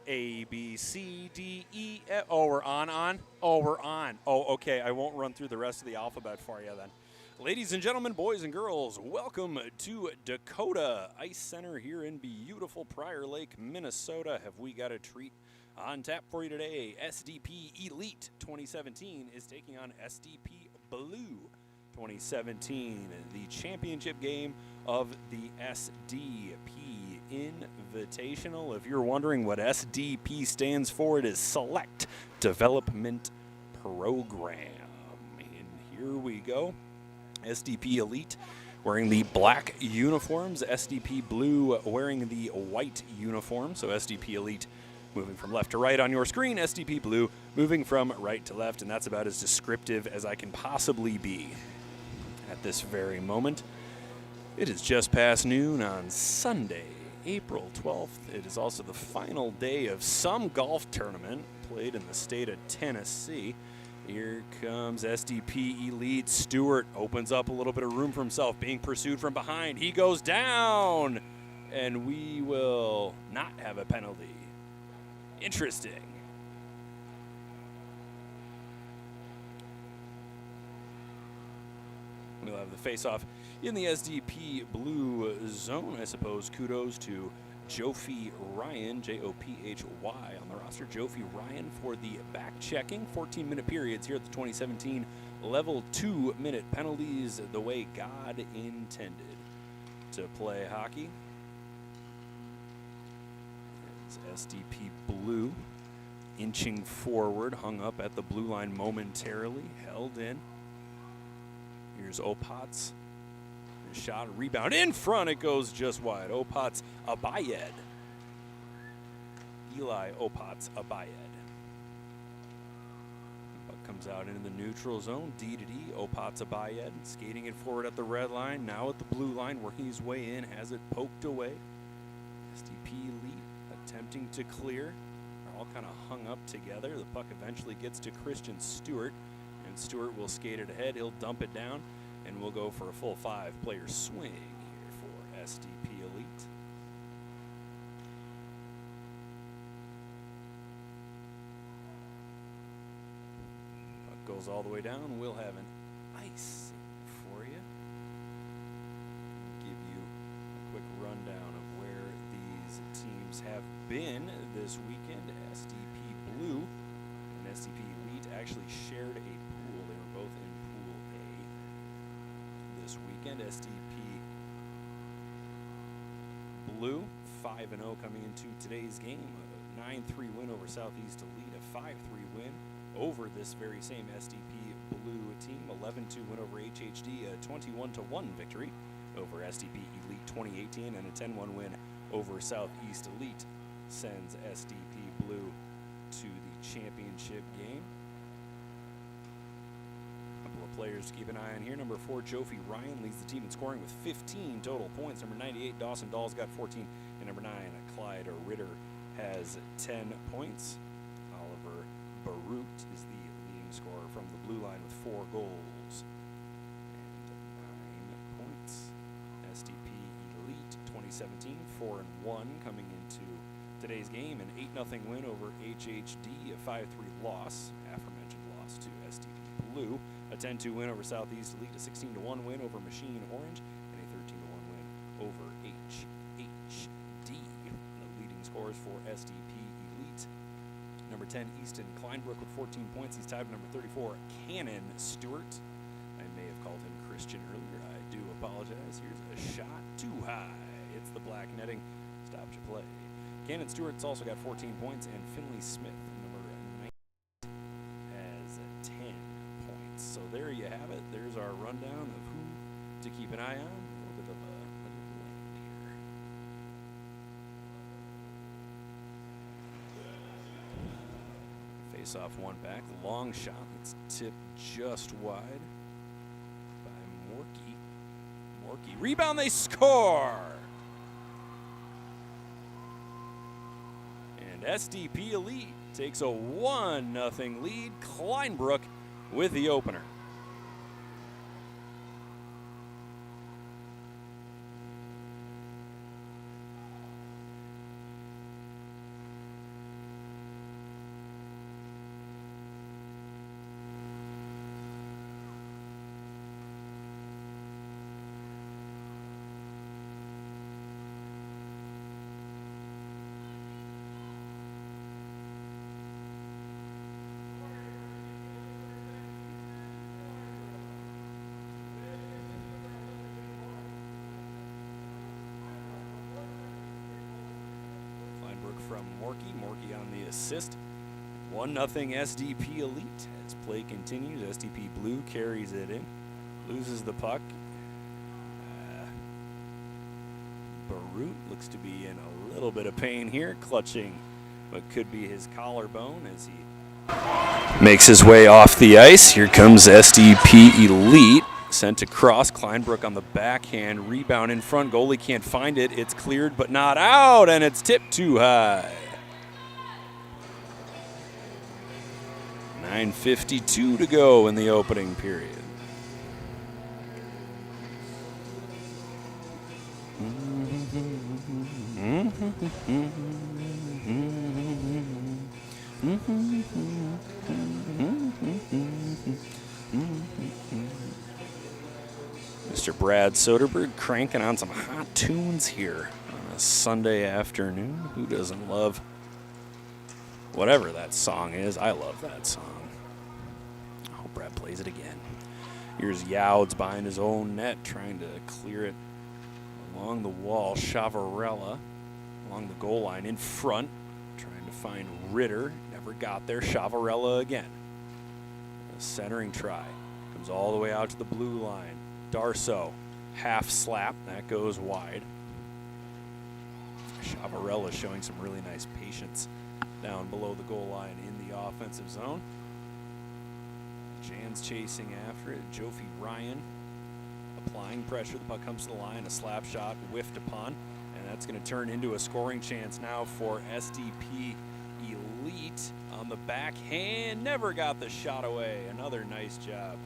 A, B, C, D, E, F. Oh, we're on? Oh, we're on. Oh, okay. I won't run through the rest of the alphabet for you then. Ladies and gentlemen, boys and girls, welcome to Dakotah Ice Center here in beautiful Prior Lake, Minnesota. Have we got a treat on tap for you today? SDP Elite 2017 is taking on SDP Blue 2017, the championship game of the SDP Invitational. If you're wondering what SDP stands for, it is Select Development Program. And here we go. SDP Elite wearing the black uniforms, SDP Blue wearing the white uniform. So SDP Elite moving from left to right on your screen, SDP Blue moving from right to left, and that's about as descriptive as I can possibly be at this very moment. It is just past noon on Sunday, April 12th. It is also the final day of some golf tournament played in the state of Tennessee. Here comes SDP Elite. Stewart opens up a little bit of room for himself, being pursued from behind. He goes down, and we will not have a penalty. Interesting. We'll have the face-off in the SDP Blue zone. I suppose kudos to Jophy Ryan, Jophy on the roster. Jophy Ryan for the back-checking. 14-minute periods here at the 2017 Level 2-minute penalties, the way God intended to play hockey. It's SDP Blue inching forward, hung up at the blue line momentarily, held in. Here's Opats. Shot, rebound in front. It goes just wide. Opats Abayed. Eli Opats Abayed. Puck comes out into the neutral zone. D to D. Opats Abayed skating it forward at the red line. Now at the blue line, working his way in. Has it poked away. SDP Elite attempting to clear. They're all kind of hung up together. The puck eventually gets to Christian Stewart. And Stewart will skate it ahead. He'll dump it down. And we'll go for a full 5-player swing here for SDP Elite. Puck goes all the way down. We'll have an ice for you. Give you a quick rundown of where these teams have been this weekend. SDP Blue and SDP Elite actually shared a pool. They were both in Pool A this weekend. SDP Blue 5-0 coming into today's game. A 9-3 win over Southeast Elite. A 5-3 win over this very same SDP Blue team. 11-2 win over HHD. A 21-1 victory over SDP Elite 2018. And a 10-1 win over Southeast Elite sends SDP Blue to the championship game. Players to keep an eye on here. Number 4, Jophy Ryan leads the team in scoring with 15 total points. Number 98, Dawson Dahl's got 14. And number 9, Clyde Ritter has 10 points. Oliver Barut is the leading scorer from the blue line with 4 goals and 9 points. SDP Elite 2017, 4-1 coming into today's game. An 8-0 win over HHD, a 5-3 loss, aforementioned loss to SDP Blue. A 10-2 win over Southeast Elite, a 16-1 win over Machine Orange, and a 13-1 win over HHD. The leading scorers for SDP Elite. Number 10, Easton Kleinbrook with 14 points. He's tied with number 34, Cannon Stewart. I may have called him Christian earlier. I do apologize. Here's a shot too high. It's the black netting. Stops your play. Cannon Stewart's also got 14 points, and Finley Smith, number 9, has 10 points. So there you have it. There's our rundown of who to keep an eye on. A little bit of a blend here. Face off one back. Long shot. It's tipped just wide by Morky. Morky. Rebound. They score. And SDP Elite takes a 1-0 lead. Kleinbrook with the opener. Hockey on the assist. 1-0 SDP Elite as play continues. SDP Blue carries it in, loses the puck. Barut looks to be in a little bit of pain here, clutching what could be his collarbone as he makes his way off the ice. Here comes SDP Elite. Sent across. Kleinbrook on the backhand. Rebound in front. Goalie can't find it. It's cleared but not out, and it's tipped too high. 9:52 to go in the opening period. Mr. Brad Soderberg cranking on some hot tunes here on a Sunday afternoon. Who doesn't love whatever that song is? I love that song. I hope Brad plays it again. Here's Youds behind his own net, trying to clear it along the wall. Chavarella along the goal line in front, trying to find Ritter. Never got there. Chavarella again. A centering try. Comes all the way out to the blue line. Darso, half slap. That goes wide. Chavarella showing some really nice patience down below the goal line in the offensive zone. Jan's chasing after it. Jofi Ryan applying pressure. The puck comes to the line. A slap shot whiffed upon. And that's going to turn into a scoring chance now for SDP Elite on the backhand. Never got the shot away. Another nice job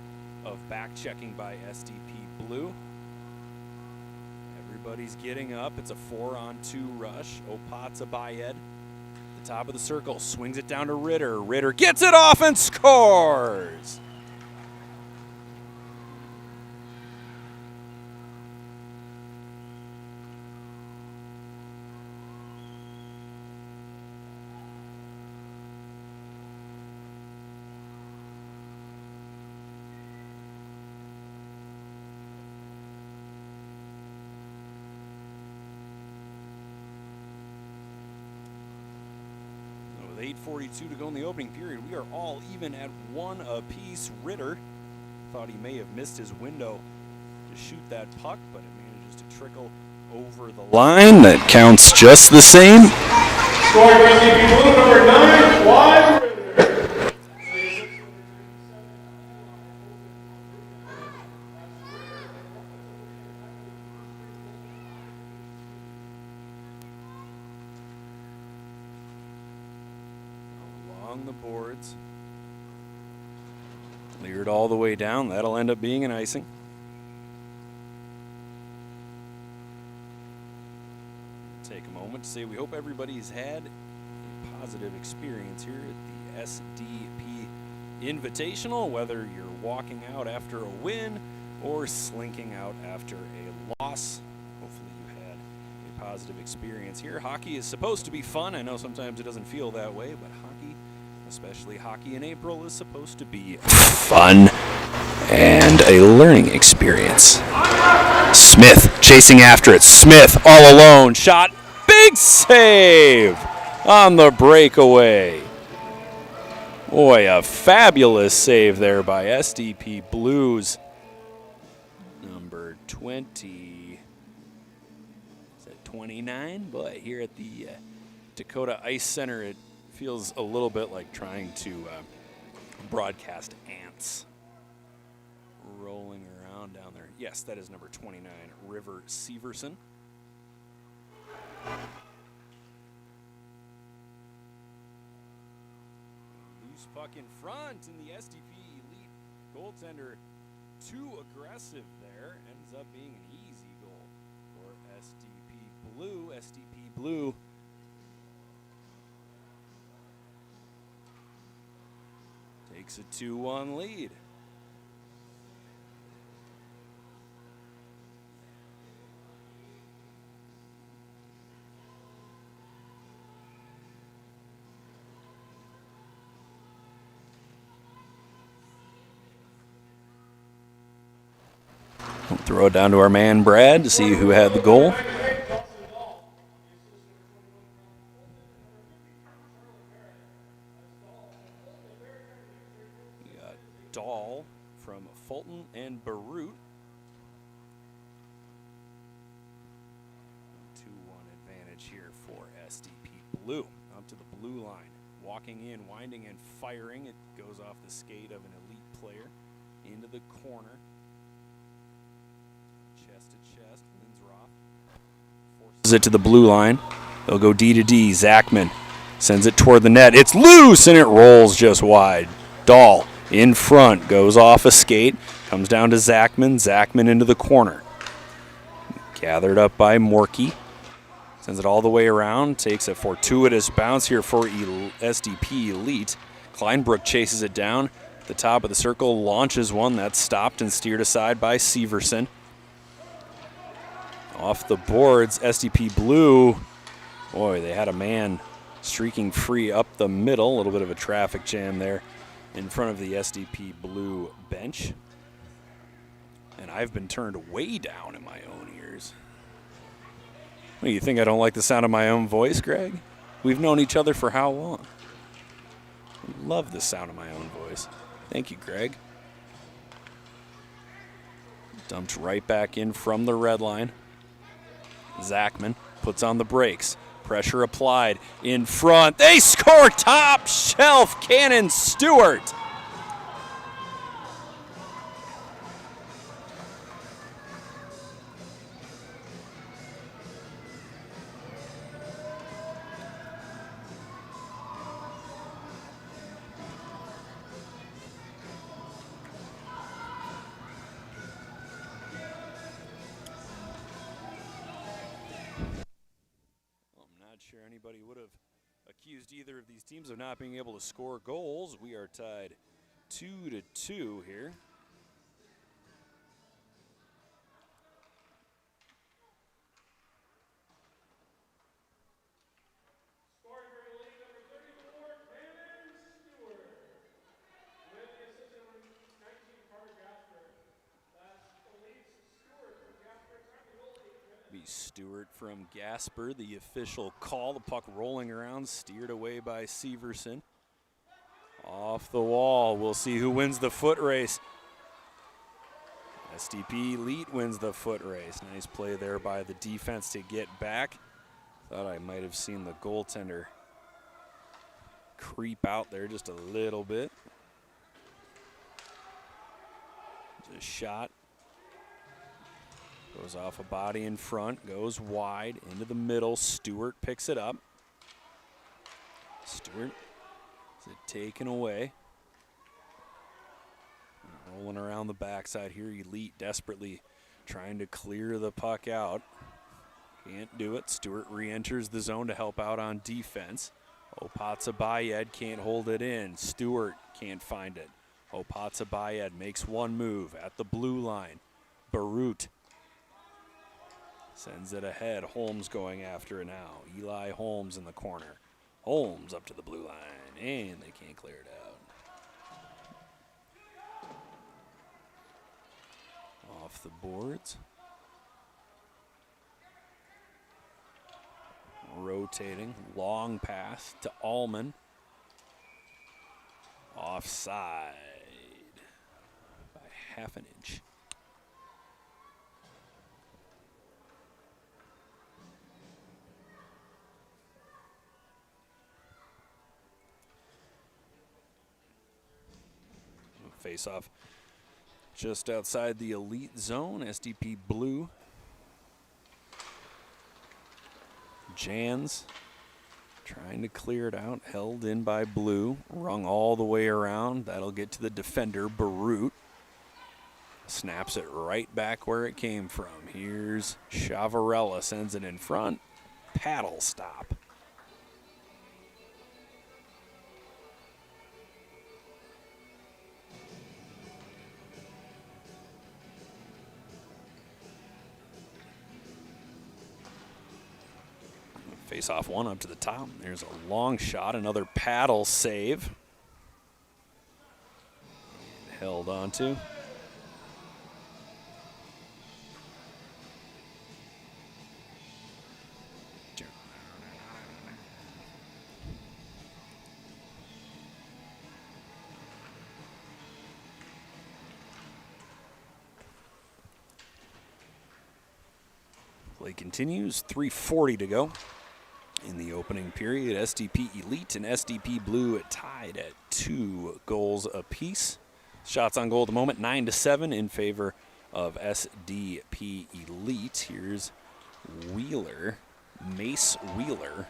of back checking by SDP Blue. Everybody's getting up. It's a 4-on-2 rush. Opatsa Bayed, the top of the circle, swings it down to Ritter. Ritter gets it off and scores. With 8:42 to go in the opening period, we are all even at 1 apiece. Ritter thought he may have missed his window to shoot that puck, but it manages to trickle over the line. That counts just the same. Scoring SDP Blue, number 9, Wide Ritter. Along the boards. Cleared all the way down. That'll end up being an icing. Take a moment to say we hope everybody's had a positive experience here at the SDP Invitational, whether you're walking out after a win or slinking out after a loss. Hopefully you had a positive experience here. Hockey is supposed to be fun. I know sometimes it doesn't feel that way, but hockey, especially hockey in April, is supposed to be fun and a learning experience. Smith chasing after it. Smith all alone. Shot. Big save on the breakaway. Boy, a fabulous save there by SDP Blues. Number 20. Is that 29? Boy, here at the Dakotah Ice Center, it feels a little bit like trying to broadcast ants rolling around down there. Yes, that is number 29, River Severson. Loose puck in front, and the SDP Elite goaltender too aggressive there. Ends up being an easy goal for SDP Blue. SDP Blue takes a 2-1 lead. We'll throw it down to our man Brad to see who had the goal. Dahl from Fulton and Beirut. 2-1 advantage here for SDP Blue. Up to the blue line. Walking in, winding and firing. It goes off the skate of an elite player into the corner. Chest to chest. Linsroth forces it to the blue line. They'll go D to D. Zachman sends it toward the net. It's loose and it rolls just wide. Dahl in front, goes off a skate, comes down to Zachman. Zachman into the corner. Gathered up by Morkey. Sends it all the way around, takes a fortuitous bounce here for SDP Elite. Kleinbrook chases it down. At the top of the circle, launches one that's stopped and steered aside by Severson. Off the boards, SDP Blue. Boy, they had a man streaking free up the middle. A little bit of a traffic jam there in front of the SDP Blue bench. And I've been turned way down in my own ears. What, do you think I don't like the sound of my own voice, Greg? We've known each other for how long? I love the sound of my own voice. Thank you, Greg. Dumped right back in from the red line. Zachman puts on the brakes. Pressure applied in front. They score top shelf. Cannon Stewart. Sure anybody would have accused either of these teams of not being able to score goals. We are tied 2-2 here. Scoring for Elite number 34, Cannon Stewart. With the assistant number 19, Carter Gasper. That's Elite Stewart from Gasper. Be Stewart from Gasper, the official call. The puck rolling around, steered away by Severson. Off the wall, we'll see who wins the foot race. SDP Elite wins the foot race. Nice play there by the defense to get back. Thought I might have seen the goaltender creep out there just a little bit. Just a shot. Goes off a body in front, goes wide into the middle. Stewart picks it up. Stewart is it taken away. Rolling around the backside here. Elite desperately trying to clear the puck out. Can't do it. Stewart re-enters the zone to help out on defense. Opatsa Bayed can't hold it in. Stewart can't find it. Opatsa Bayed makes one move at the blue line. Beirut sends it ahead. Holmes going after it now. Eli Holmes in the corner. Holmes up to the blue line, and they can't clear it out. Off the boards. Rotating. Long pass to Allman. Offside by half an inch. Face off just outside the elite zone. SDP Blue. Jans trying to clear it out. Held in by Blue. Rung all the way around. That'll get to the defender, Beirut. Snaps it right back where it came from. Here's Chavarella. Sends it in front. Paddle stop. Face off one up to the top. There's a long shot, another paddle save. Held onto. Play continues, 3:40 to go in the opening period. SDP Elite and SDP Blue tied at 2 goals apiece. Shots on goal at the moment, 9-7 in favor of SDP Elite. Here's Wheeler, Mace Wheeler.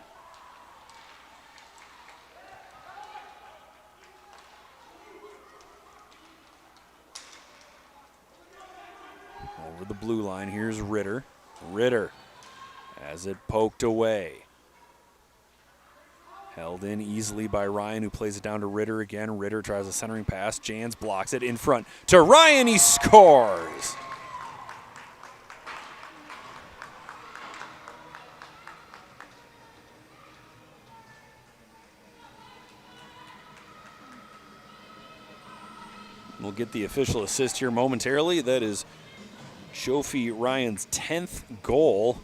Over the blue line, here's Ritter. Ritter has it poked away. Held in easily by Ryan, who plays it down to Ritter again. Ritter tries a centering pass. Jans blocks it in front to Ryan. He scores. We'll get the official assist here momentarily. That is Shofi Ryan's 10th goal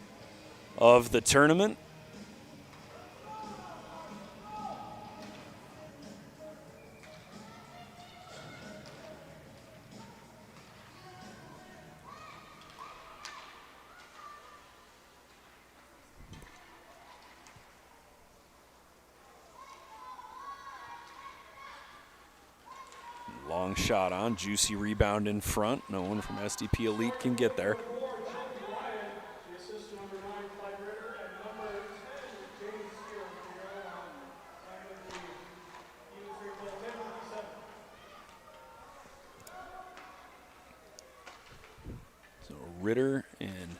of the tournament. Long shot on, juicy rebound in front. No one from SDP Elite can get there. So Ritter and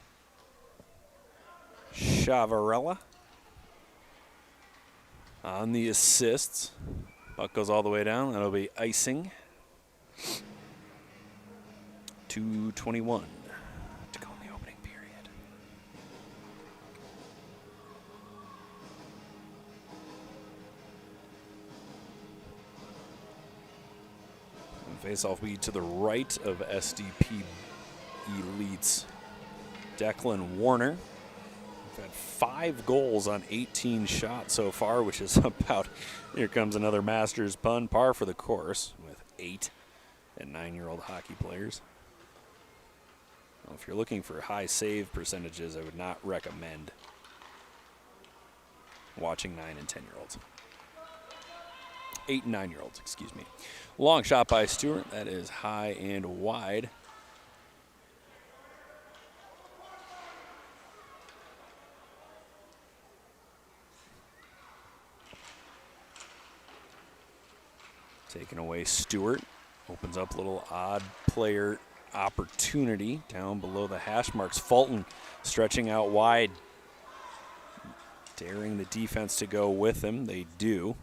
Chavarella on the assists. Puck goes all the way down. That'll be icing. 2:21 to go in the opening period. And face-off lead to the right of SDP Elite's Declan Warner. We've had 5 goals on 18 shots so far, which is about, here comes another Masters pun, par for the course with 8 and 9-year-old hockey players. Well, if you're looking for high save percentages, I would not recommend watching 9 and 10-year-olds. 8 and 9-year-olds, excuse me. Long shot by Stewart. That is high and wide. Taken away Stewart. Opens up a little odd player opportunity down below the hash marks. Fulton stretching out wide, daring the defense to go with him. They do.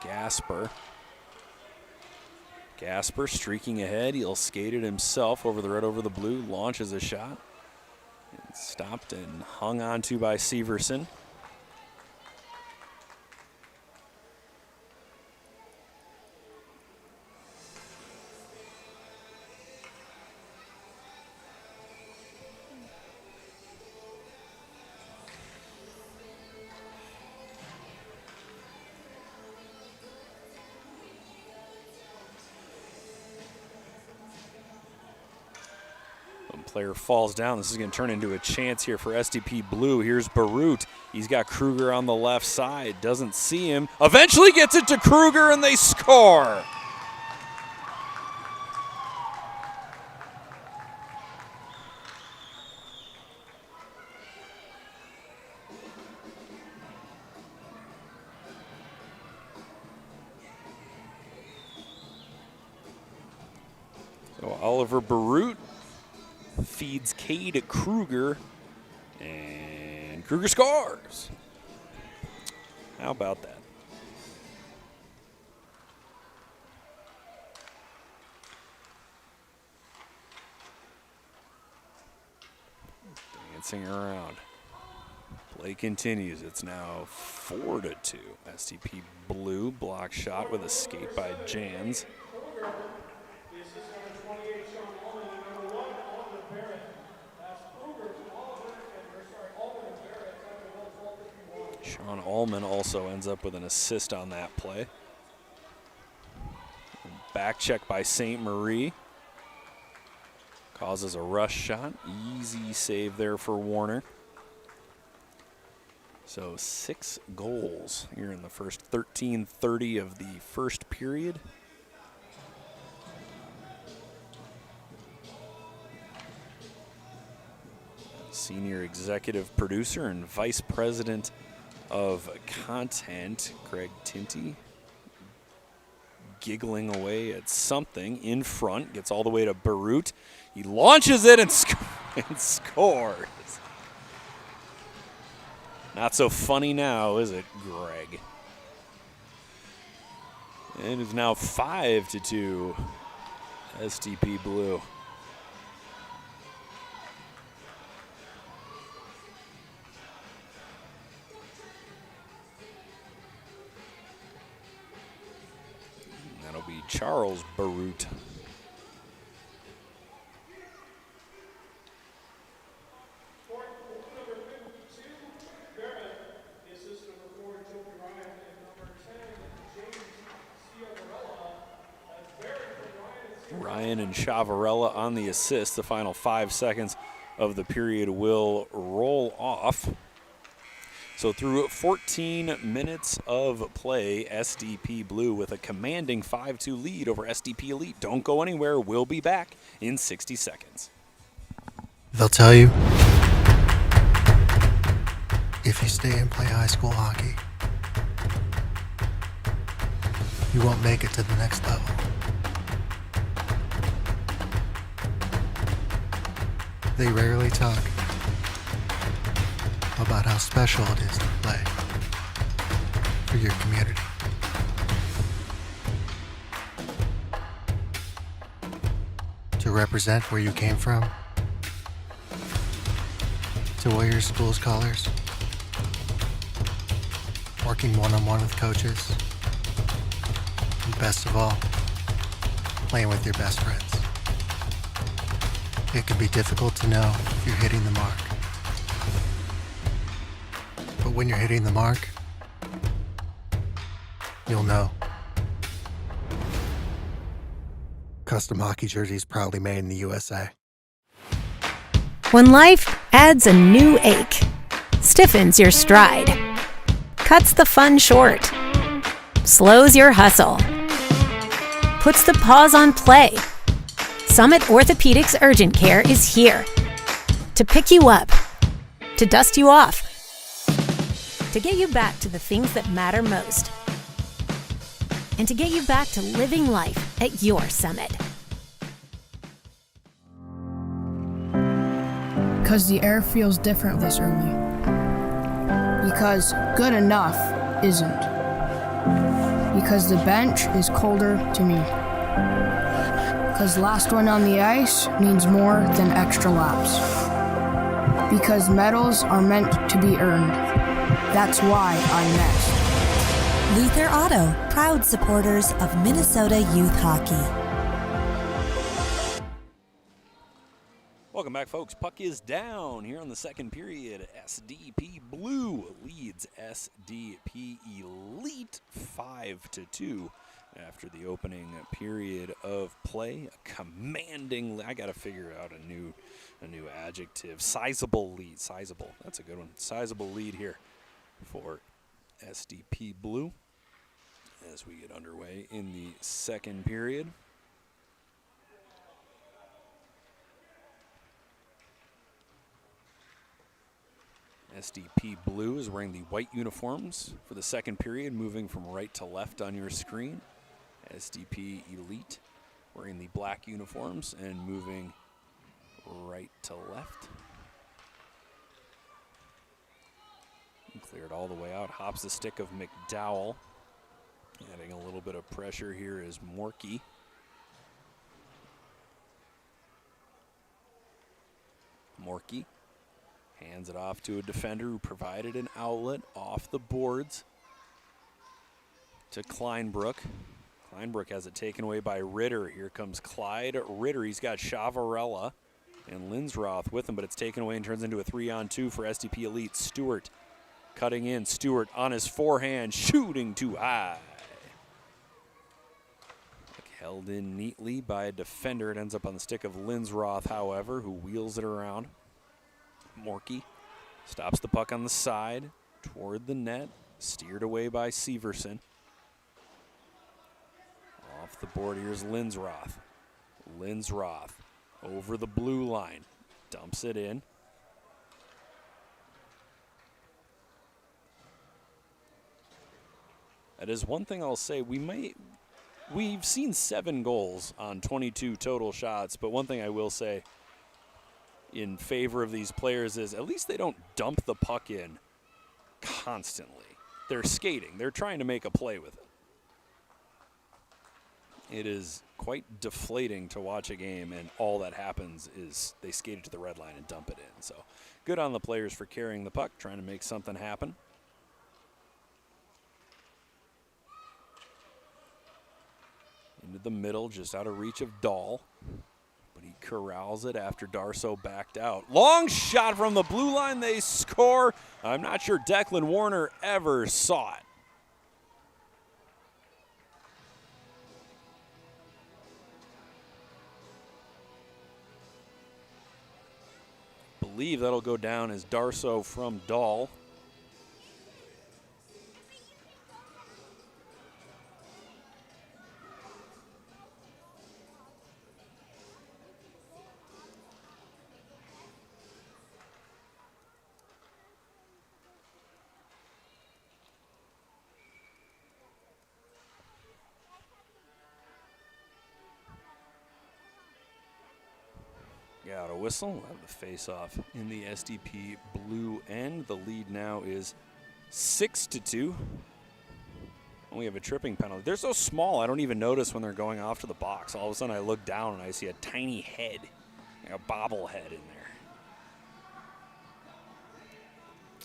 Gasper streaking ahead. He'll skate it himself over the red, over the blue. Launches a shot. And stopped and hung on to by Severson. Player falls down. This is going to turn into a chance here for SDP Blue. Here's Barut. He's got Kruger on the left side. Doesn't see him. Eventually gets it to Kruger, and they score. So Oliver Barut feeds Cade Kruger, and Kruger scores. How about that? Dancing around. Play continues. It's now 4-2. SDP Blue block shot with a skate by Jans. Sean Allman also ends up with an assist on that play. Back check by St. Marie. Causes a rush shot. Easy save there for Warner. So 6 goals here in the first 13:30 of the first period. Senior executive producer and vice president of content, Greg Tinty, giggling away at something in front, gets all the way to Barut. He launches it and scores. Not so funny now, is it, Greg? And it's now 5-2, SDP Blue. That'll be Charles Barut. Ryan and Chavarella on the assist. The final 5 seconds of the period will roll off. So through 14 minutes of play, SDP Blue with a commanding 5-2 lead over SDP Elite. Don't go anywhere. We'll be back in 60 seconds. They'll tell you, if you stay and play high school hockey, you won't make it to the next level. They rarely talk about how special it is to play for your community. To represent where you came from, to wear your school's colors, working one-on-one with coaches, and best of all, playing with your best friends. It can be difficult to know if you're hitting the mark. But when you're hitting the mark, you'll know. Custom hockey jerseys proudly made in the USA. When life adds a new ache, stiffens your stride, cuts the fun short, slows your hustle, puts the pause on play, Summit Orthopedics Urgent Care is here to pick you up, to dust you off, to get you back to the things that matter most, and to get you back to living life at your Summit. Because the air feels different this early. Because good enough isn't. Because the bench is colder to me. Because last one on the ice means more than extra laps. Because medals are meant to be earned. That's why I'm next. Luther Auto, proud supporters of Minnesota youth hockey. Welcome back, folks. Puck is down here in the second period. SDP Blue leads SDP Elite 5-2 after the opening period of play. A commanding, I got to figure out a new adjective. Sizable lead. Sizable. That's a good one. Sizable lead here for SDP Blue as we get underway in the second period. SDP Blue is wearing the white uniforms for the second period, moving from right to left on your screen. SDP Elite wearing the black uniforms and moving right to left. Cleared all the way out. Hops the stick of McDowell. Adding a little bit of pressure here is Morkey. Morkey hands it off to a defender who provided an outlet off the boards to Kleinbrook. Kleinbrook has it taken away by Ritter. Here comes Clyde Ritter. He's got Chavarella and Linsroth with him, but it's taken away and turns into a 3-on-2 for SDP Elite. Stewart cutting in. Stewart on his forehand, shooting too high. Held in neatly by a defender. It ends up on the stick of Linsroth, however, who wheels it around. Morkey stops the puck on the side toward the net. Steered away by Severson. Off the board, here's Linsroth. Linsroth over the blue line. Dumps it in. That is one thing I'll say. We've seen 7 goals on 22 total shots, but one thing I will say in favor of these players is at least they don't dump the puck in constantly. They're skating. They're trying to make a play with it. It is quite deflating to watch a game, and all that happens is they skate it to the red line and dump it in. So good on the players for carrying the puck, trying to make something happen. Into the middle, just out of reach of Dahl. But he corrals it after Darso backed out. Long shot from the blue line. They score. I'm not sure Declan Warner ever saw it. Believe that'll go down as Darso from Dahl. Got a whistle. We'll have the face-off in the SDP blue end. The lead now is 6-2. We have a tripping penalty. They're so small, I don't even notice when they're going off to the box. All of a sudden, I look down and I see a tiny head, like a bobblehead in there.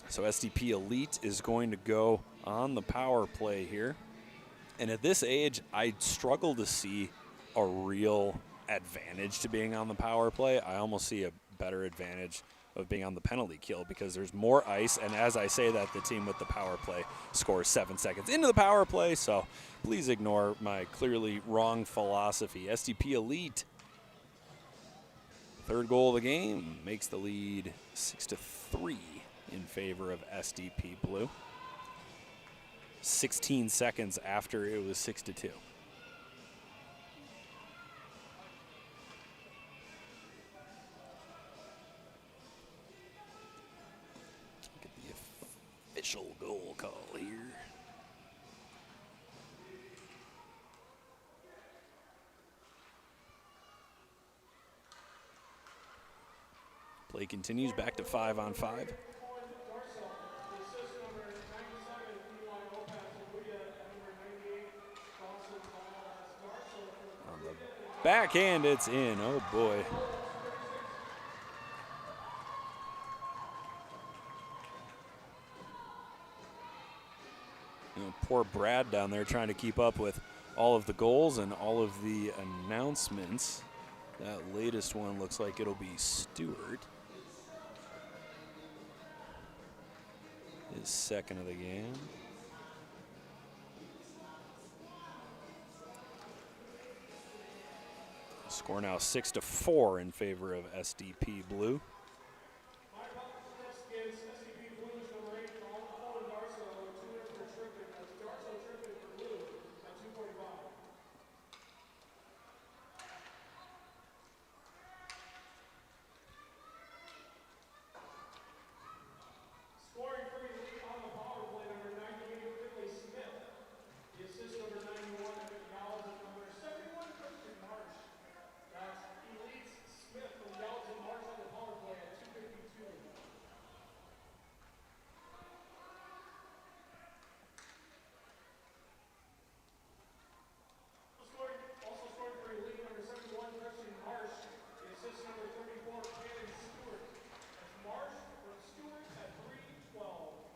So SDP Elite is going to go on the power play here. And at this age, I struggle to see a real advantage to being on the power play. I almost see a better advantage of being on the penalty kill because there's more ice, and as I say that, the team with the power play scores 7 seconds into the power play, so please ignore my clearly wrong philosophy. SDP Elite, third goal of the game, makes the lead 6-3 in favor of SDP Blue. 16 seconds after it was 6-2. Official goal call here. Play continues back to 5-on-5. On the backhand, it's in. Oh boy. Poor Brad down there trying to keep up with all of the goals and all of the announcements. That latest one looks like it'll be Stewart. His second of the game. Score now 6-4 in favor of SDP Blue.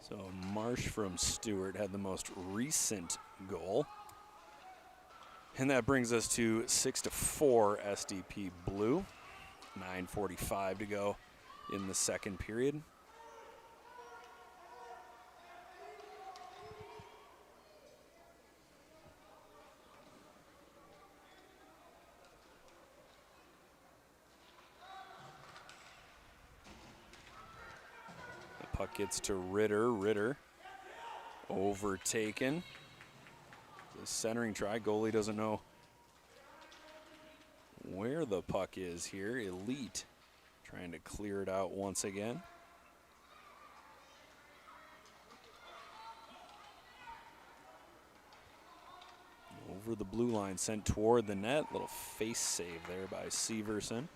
So Marsh from Stewart had the most recent goal. And that brings us to 6-4 SDP Blue. 9:45 to go in the second period. Puck gets to Ritter. Ritter overtaken. The centering try. Goalie doesn't know where the puck is here. Elite trying to clear it out once again. Over the blue line, sent toward the net. Little face save there by Severson.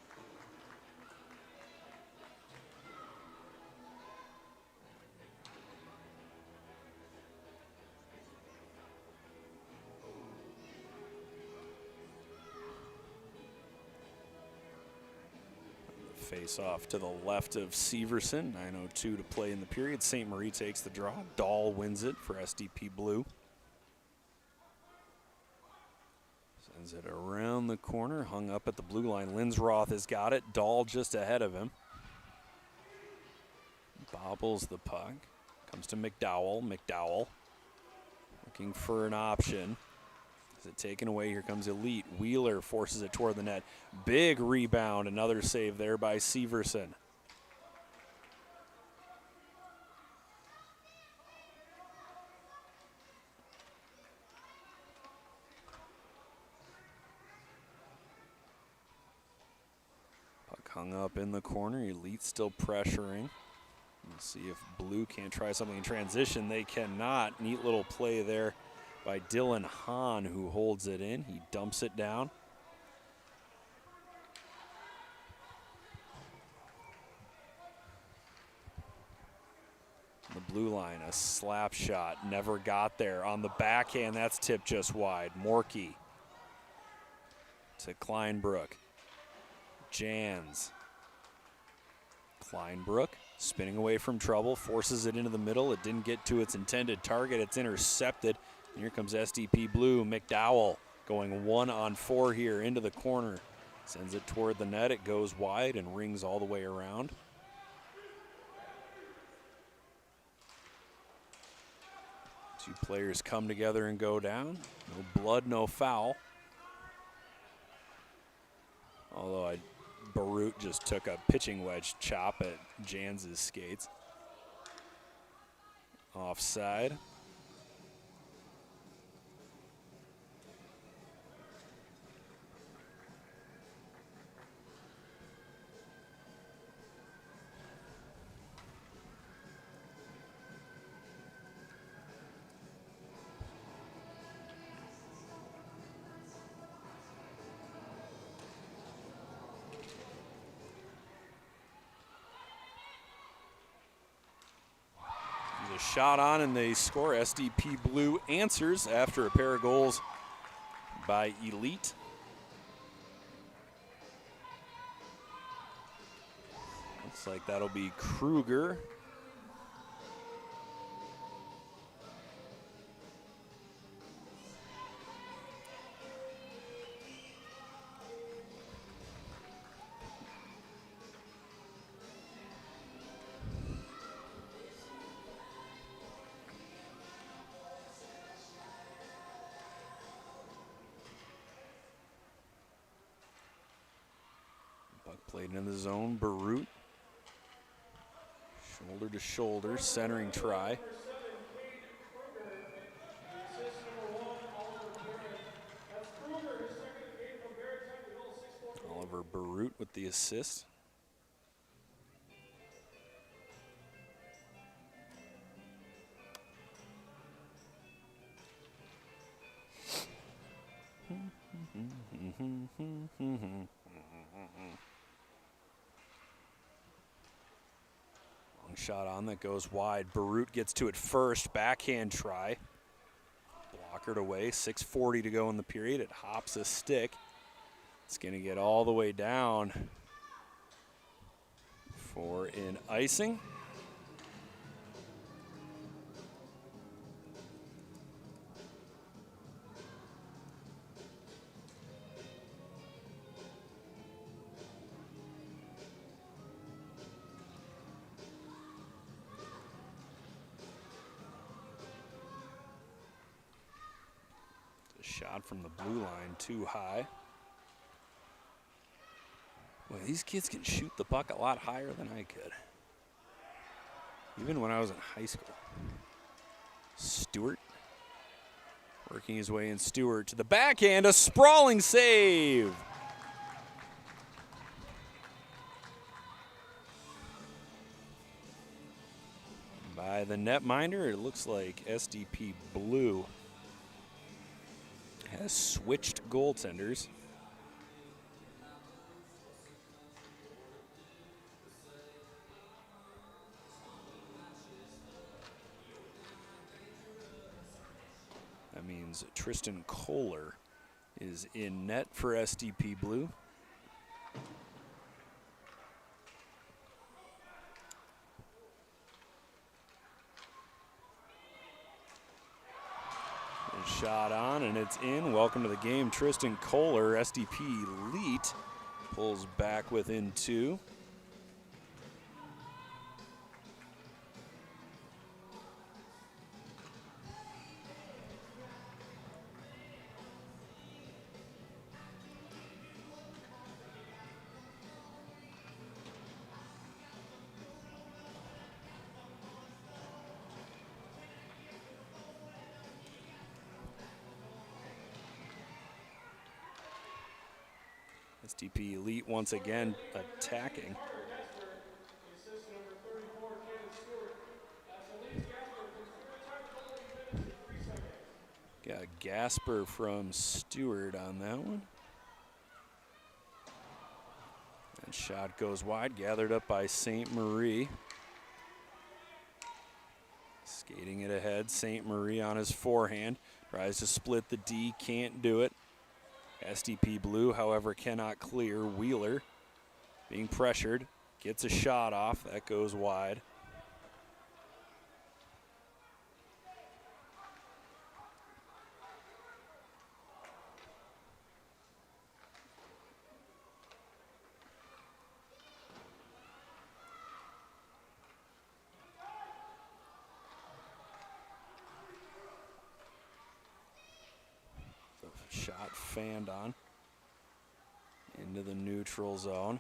Face off to the left of Severson. 9:02 to play in the period. St. Marie takes the draw. Dahl wins it for SDP Blue. Sends it around the corner, hung up at the blue line. Linsroth has got it. Dahl just ahead of him. Bobbles the puck. Comes to McDowell. McDowell looking for an option. Is it taken away? Here comes Elite. Wheeler forces it toward the net. Big rebound. Another save there by Severson. Puck hung up in the corner. Elite still pressuring. Let's see if Blue can't try something in transition. They cannot. Neat little play there by Dylan Hahn, who holds it in. He dumps it down. The blue line, a slap shot, never got there. On the backhand, that's tipped just wide. Morkey to Kleinbrook. Jans. Kleinbrook spinning away from trouble, forces it into the middle. It didn't get to its intended target. It's intercepted. And here comes SDP Blue. McDowell going 1-on-4 here into the corner. Sends it toward the net. It goes wide and rings all the way around. Two players come together and go down. No blood, no foul. Although Barut just took a pitching wedge chop at Jans's skates. Offside. Shot on and they score. SDP Blue answers after a pair of goals by Elite. Looks like that'll be Kruger. Played in the zone. Barut. Shoulder to shoulder. Centering try. Oliver Barut with the assist. Shot on that goes wide. Barut gets to it first. Backhand try. Blockered away. 6:40 to go in the period. It hops a stick. It's going to get all the way down for an icing. Shot from the blue line too high. Well, these kids can shoot the puck a lot higher than I could. even when I was in high school. Stewart working his way in. Stewart to the backhand, a sprawling save. By the netminder, it looks like SDP Blue has switched goaltenders. That means Tristan Kohler is in net for SDP Blue. And shot on, and it's in. Welcome to the game, Tristan Kohler. SDP Elite pulls back within 2. SDP Elite once again attacking. Got Gasper from Stewart on that one. And shot goes wide, gathered up by St. Marie. Skating it ahead, St. Marie on his forehand. Tries to split the D, can't do it. SDP Blue, however, cannot clear. Wheeler being pressured, gets a shot off, that goes wide. Shot fanned on into the neutral zone.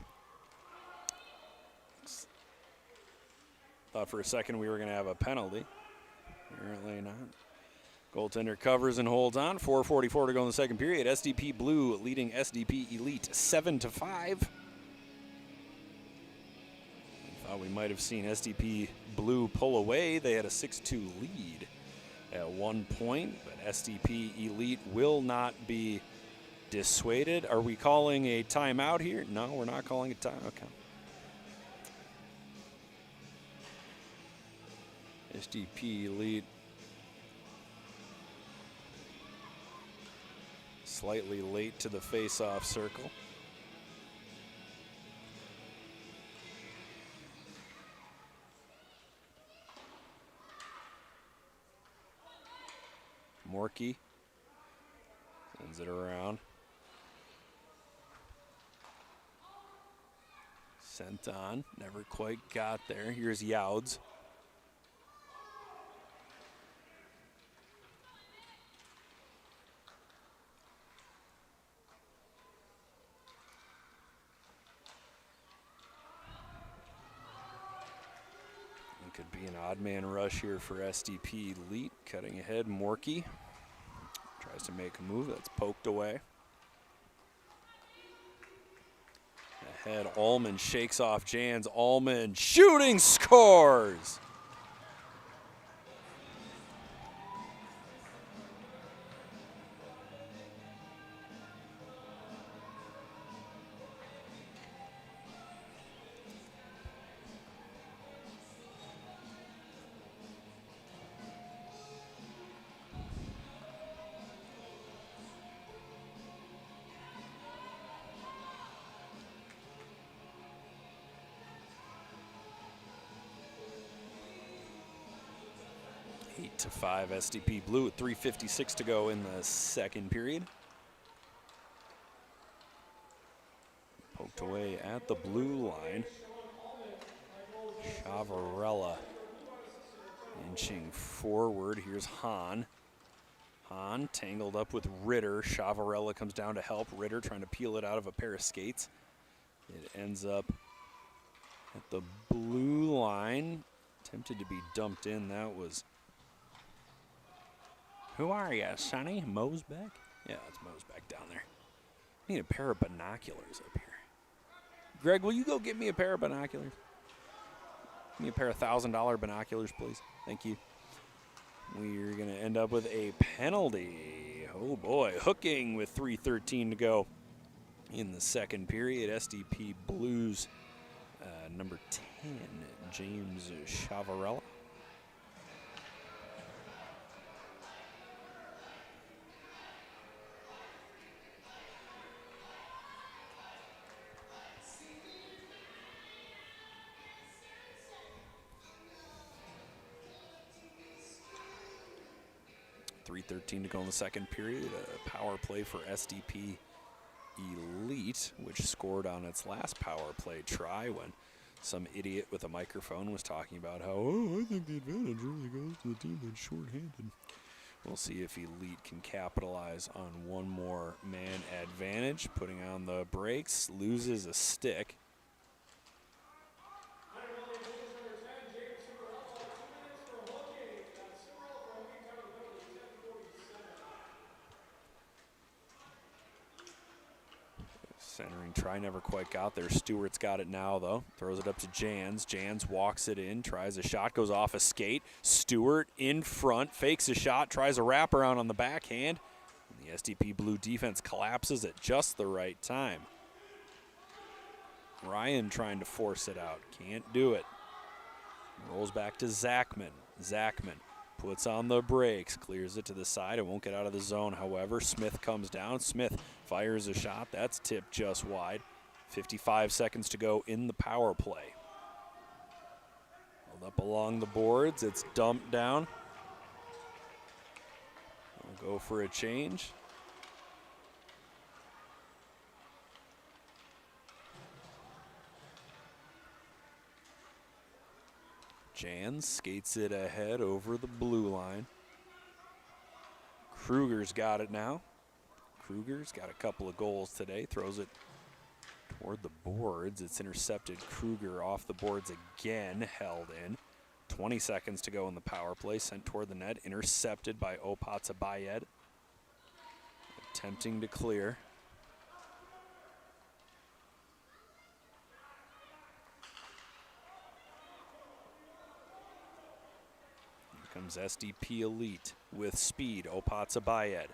Thought for a second we were going to have a penalty. Apparently not. Goaltender covers and holds on. 4:44 to go in the second period. SDP Blue leading SDP Elite 7-5. Thought we might have seen SDP Blue pull away. They had a 6-2 lead at one point, but SDP Elite will not be dissuaded. Are we calling a timeout here? No, we're not calling a timeout. Okay. SDP Elite slightly late to the face-off circle. Morkey sends it around. Sent on, never quite got there. Here's Youds. It could be an odd man rush here for SDP Elite. Cutting ahead, Morkey tries to make a move, that's poked away. Ahead, Allman shakes off Jans. Allman shooting, scores! Eight to 5 SDP Blue with 3:56 to go in the second period. Poked away at the blue line. Chavarella inching forward. Here's Hahn. Hahn tangled up with Ritter. Chavarella comes down to help. Ritter trying to peel it out of a pair of skates. It ends up at the blue line. Tempted to be dumped in. That was... Who are you, Sonny? Mosbeck? Yeah, it's Mosbeck down there. I need a pair of binoculars up here. Greg, will you go get me a pair of binoculars? Give me a pair of $1,000 binoculars, please. Thank you. We're going to end up with a penalty. Oh, boy. Hooking with 3:13 to go in the second period. SDP Blues, number 10, James Chavarella. .313 to go in the second period. A power play for SDP Elite, which scored on its last power play try when some idiot with a microphone was talking about how, I think the advantage really goes to the team that's shorthanded. We'll see if Elite can capitalize on one more man advantage. Putting on the brakes, loses a stick. Centering try never quite got there. Stewart's got it now, though. Throws it up to Jans. Jans walks it in, tries a shot, goes off a skate. Stewart in front, fakes a shot, tries a wraparound on the backhand. And the SDP Blue defense collapses at just the right time. Ryan trying to force it out. Can't do it. Rolls back to Zachman. Zachman puts on the brakes, clears it to the side. It won't get out of the zone, however. Smith comes down. Smith fires a shot. That's tipped just wide. 55 seconds to go in the power play. Held up along the boards. It's dumped down. We'll go for a change. Jans skates it ahead over the blue line. Kruger's got it now. Kruger's got a couple of goals today. Throws it toward the boards. It's intercepted. Kruger off the boards again, held in. 20 seconds to go in the power play. Sent toward the net. Intercepted by Opatsabayed. Attempting to clear. Comes SDP Elite with speed. Opatsabayed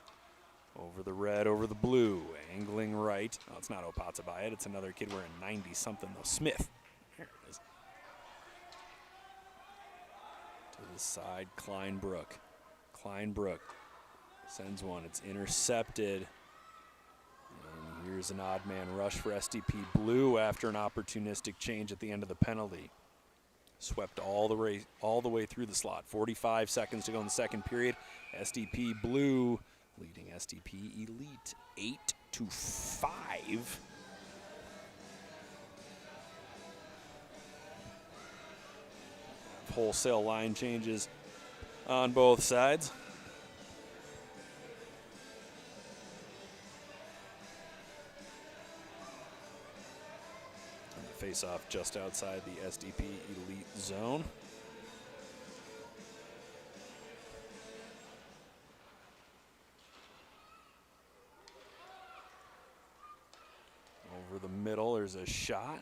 over the red, over the blue, angling right. Oh, it's not Opatsabayed. It's another kid wearing 90-something, though. Smith. There it is. To the side, Kleinbrook. Kleinbrook sends one. It's intercepted. And here's an odd man rush for SDP Blue after an opportunistic change at the end of the penalty. Swept all the way through the slot. 45 seconds to go in the second period. SDP Blue leading SDP Elite 8-5. Wholesale line changes on both sides. Face off just outside the SDP Elite zone. Over the middle, there's a shot.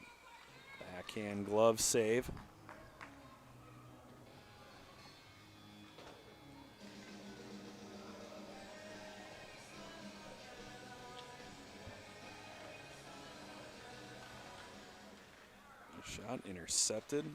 Backhand glove save. Shot intercepted.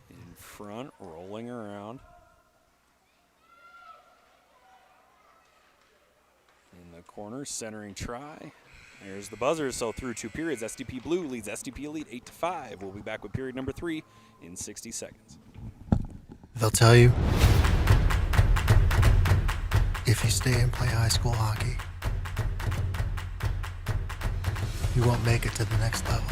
In front, rolling around. In the corner, centering try. There's the buzzer, so through 2 periods, SDP Blue leads SDP Elite 8-5. We'll be back with period number 3 in 60 seconds. They'll tell you, if you stay and play high school hockey, you won't make it to the next level.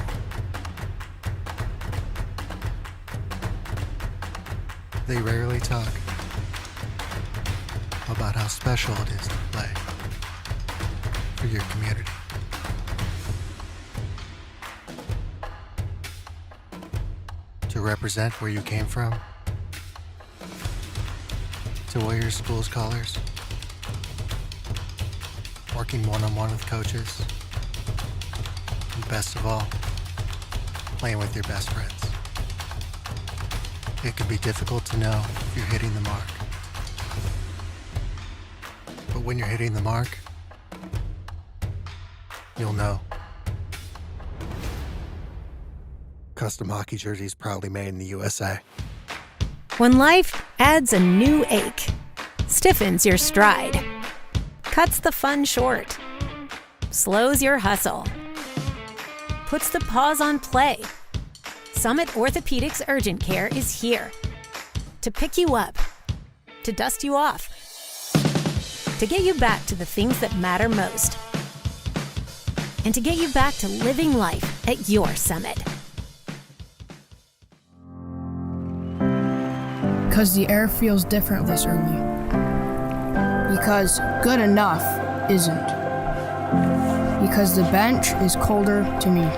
they rarely talk about how special it is to play for your community. To represent where you came from, to wear your school's colors, working one-on-one with coaches, and best of all, playing with your best friends. It can be difficult to know if you're hitting the mark. But when you're hitting the mark, you'll know. Custom hockey jerseys proudly made in the USA. When life adds a new ache, stiffens your stride, cuts the fun short, slows your hustle, puts the pause on play, Summit Orthopedics Urgent Care is here to pick you up, to dust you off, to get you back to the things that matter most, and to get you back to living life at your Summit. Because the air feels different this early. Because good enough isn't. Because the bench is colder to me.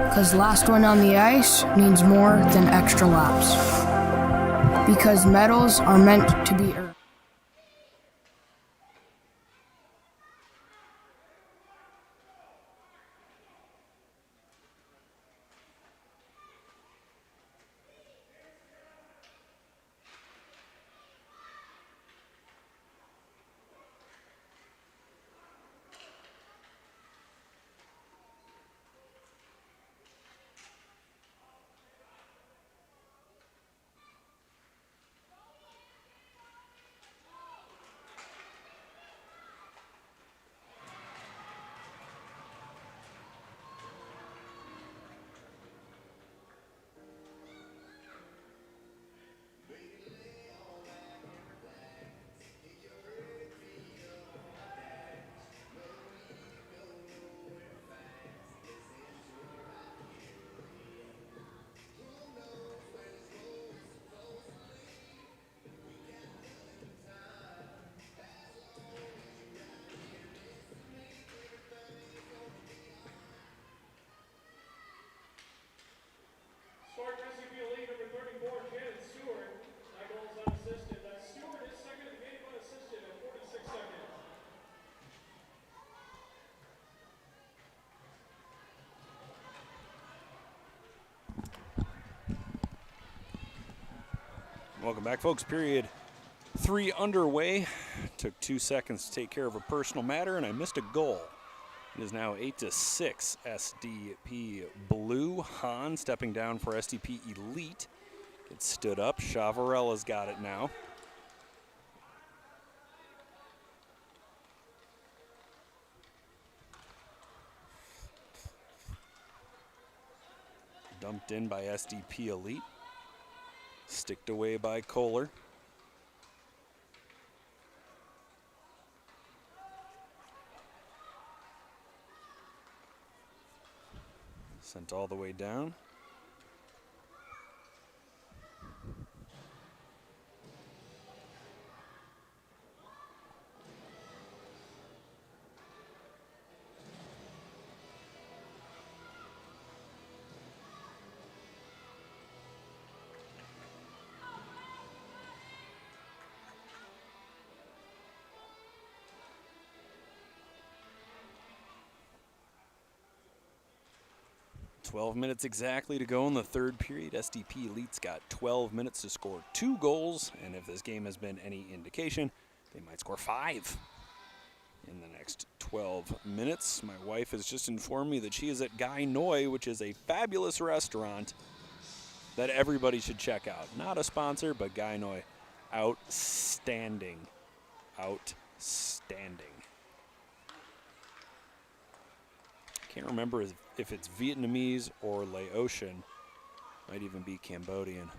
Because last one on the ice means more than extra laps. Because medals are meant to be earned. Scoring for SDP Elite number 34, Janet Stewart. That goal is unassisted. That's Stewart is second in the game unassisted at 46 seconds. Welcome back, folks. Period 3 underway. Took 2 seconds to take care of a personal matter, and I missed a goal. It is now 8-6 SDP Blue. Hahn stepping down for SDP Elite. Gets stood up. Chavarella's got it now. Dumped in by SDP Elite. Sticked away by Kohler. Sent all the way down. $12 minutes exactly to go in the third period. SDP Elite's got 12 minutes to score 2 goals, and if this game has been any indication, they might score 5 in the next 12 minutes. My wife has just informed me that she is at Guy Noi, which is a fabulous restaurant that everybody should check out. Not a sponsor, but Guy Noi, outstanding. Outstanding. Can't remember if it's Vietnamese or Laotian. Might even be Cambodian.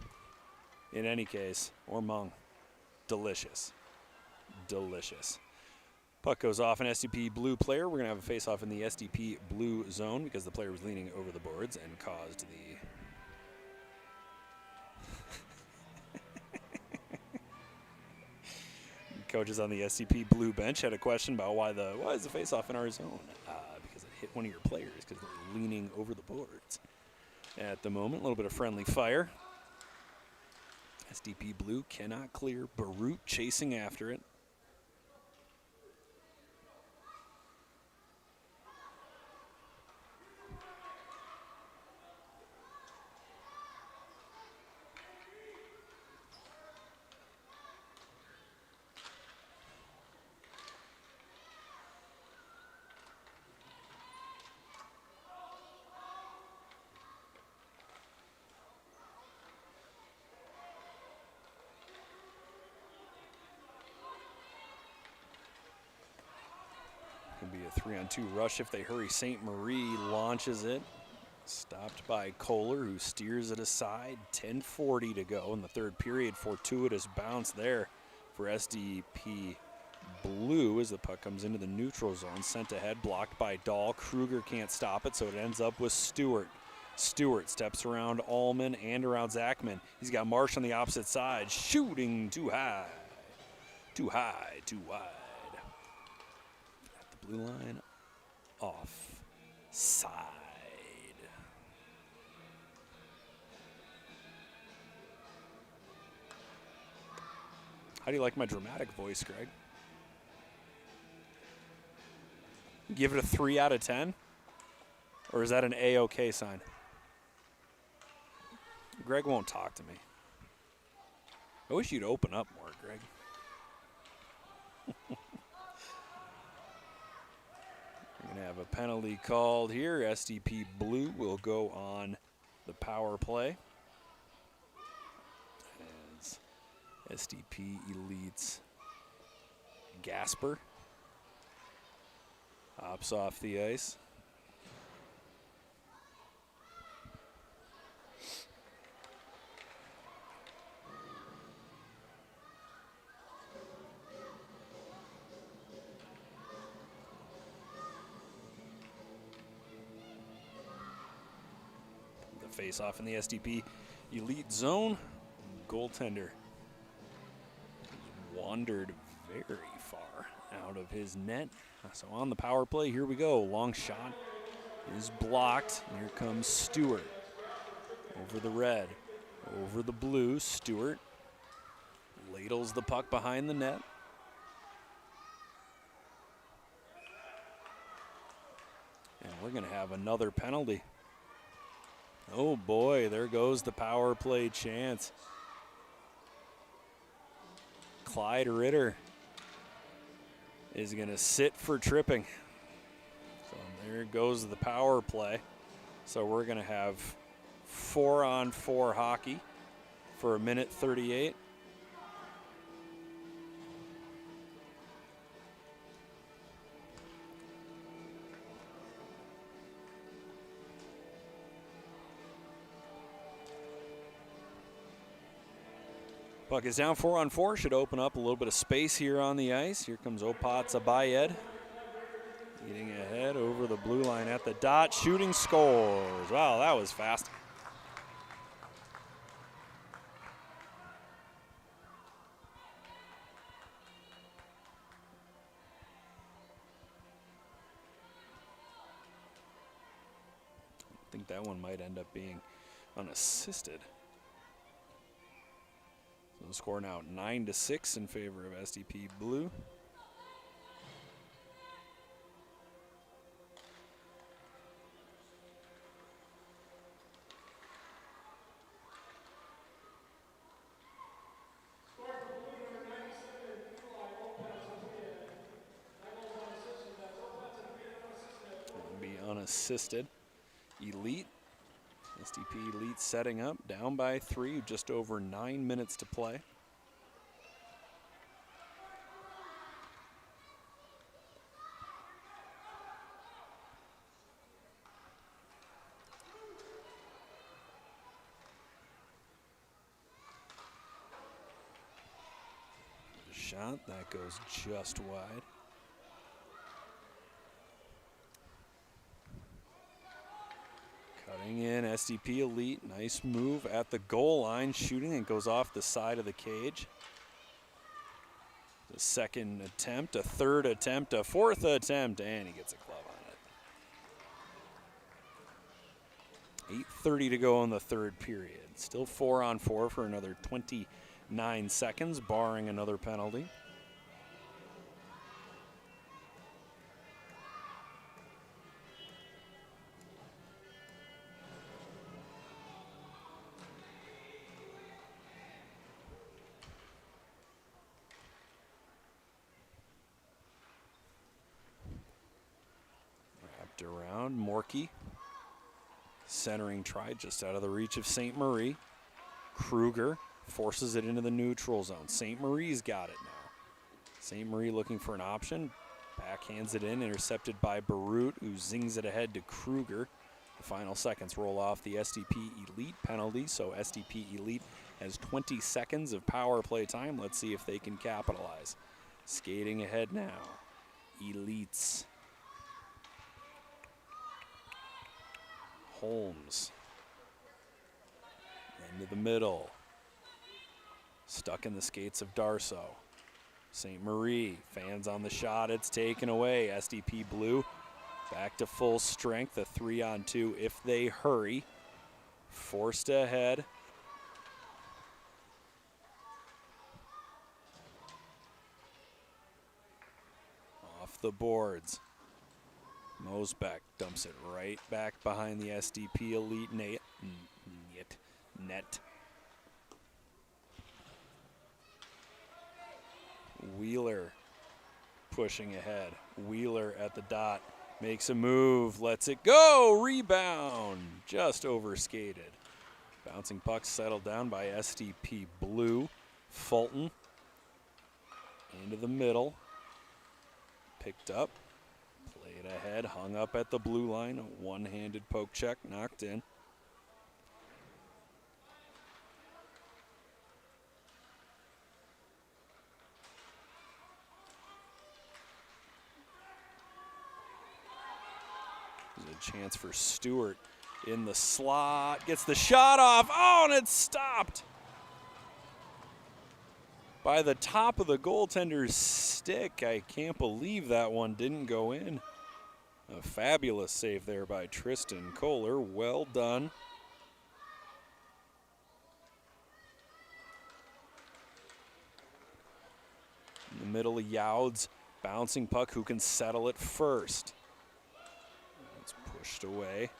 In any case, or Hmong. Delicious. Delicious. Puck goes off an SDP Blue player. We're going to have a face-off in the SDP Blue zone because the player was leaning over the boards and caused Coaches on the SDP blue bench had a question about why is the face-off in our zone? Because it hit one of your players because they're leaning over the boards. At the moment, a little bit of friendly fire. SDP blue cannot clear. Barut chasing after it. Could be a 3-on-2 rush if they hurry. St. Marie launches it. Stopped by Kohler, who steers it aside. 10:40 to go in the third period. Fortuitous bounce there for SDP blue as the puck comes into the neutral zone. Sent ahead, blocked by Dahl. Kruger can't stop it, so it ends up with Stewart. Stewart steps around Allman and around Zachman. He's got Marsh on the opposite side. Shooting too high. Too high, too wide. At the blue line, off side. How do you like my dramatic voice, Greg? Give it a 3 out of 10? Or is that an A-OK sign? Greg won't talk to me. I wish you'd open up more, Greg. We're going to have a penalty called here. SDP blue will go on the power play. As SDP elites Gasper hops off the ice. Face off in the SDP elite zone. Goaltender wandered very far out of his net. So on the power play, here we go. Long shot is blocked. Here comes Stewart over the red, over the blue. Stewart ladles the puck behind the net. And we're going to have another penalty. Oh boy, there goes the power play chance. Clyde Ritter is going to sit for tripping. So there goes the power play. So we're going to have 4-on-4 hockey for 1:38. Puck is down 4-on-4. Should open up a little bit of space here on the ice. Here comes Opats Abayed. Getting ahead over the blue line at the dot. Shooting, scores. Wow, that was fast. I think that one might end up being unassisted. So the score now 9-6 in favor of SDP blue. That'll be unassisted. Elite. SDP Elite setting up, down by 3, just over 9 minutes to play. The shot, that goes just wide. Cutting in, SDP Elite, nice move at the goal line, shooting, and goes off the side of the cage. The second attempt, a third attempt, a fourth attempt, and he gets a glove on it. 8:30 to go in the third period. Still 4-on-4 for another 29 seconds, barring another penalty. Around Morkey, centering try just out of the reach of St. Marie. Kruger forces it into the neutral zone. St. Marie's got it now. St. Marie looking for an option, backhands it in, intercepted by Barut, who zings it ahead to Kruger. The final seconds roll off the SDP Elite penalty, so SDP Elite has 20 seconds of power play time. Let's see if they can capitalize. Skating ahead now, Elites. Holmes into the middle, stuck in the skates of Darso. St. Marie, fans on the shot, it's taken away. SDP Blue back to full strength, a 3-on-2 if they hurry. Forced ahead. Off the boards. Mosbeck dumps it right back behind the SDP Elite net. Wheeler pushing ahead. Wheeler at the dot. Makes a move. Lets it go. Rebound. Just overskated. Bouncing puck settled down by SDP Blue. Fulton into the middle. Picked up. Played ahead, hung up at the blue line, a one-handed poke check, knocked in. There's a chance for Stewart in the slot, gets the shot off, oh, and it's stopped by the top of the goaltender's stick. I can't believe that one didn't go in. A fabulous save there by Tristan Kohler. Well done. In the middle of Youds, bouncing puck, who can settle it first. It's pushed away.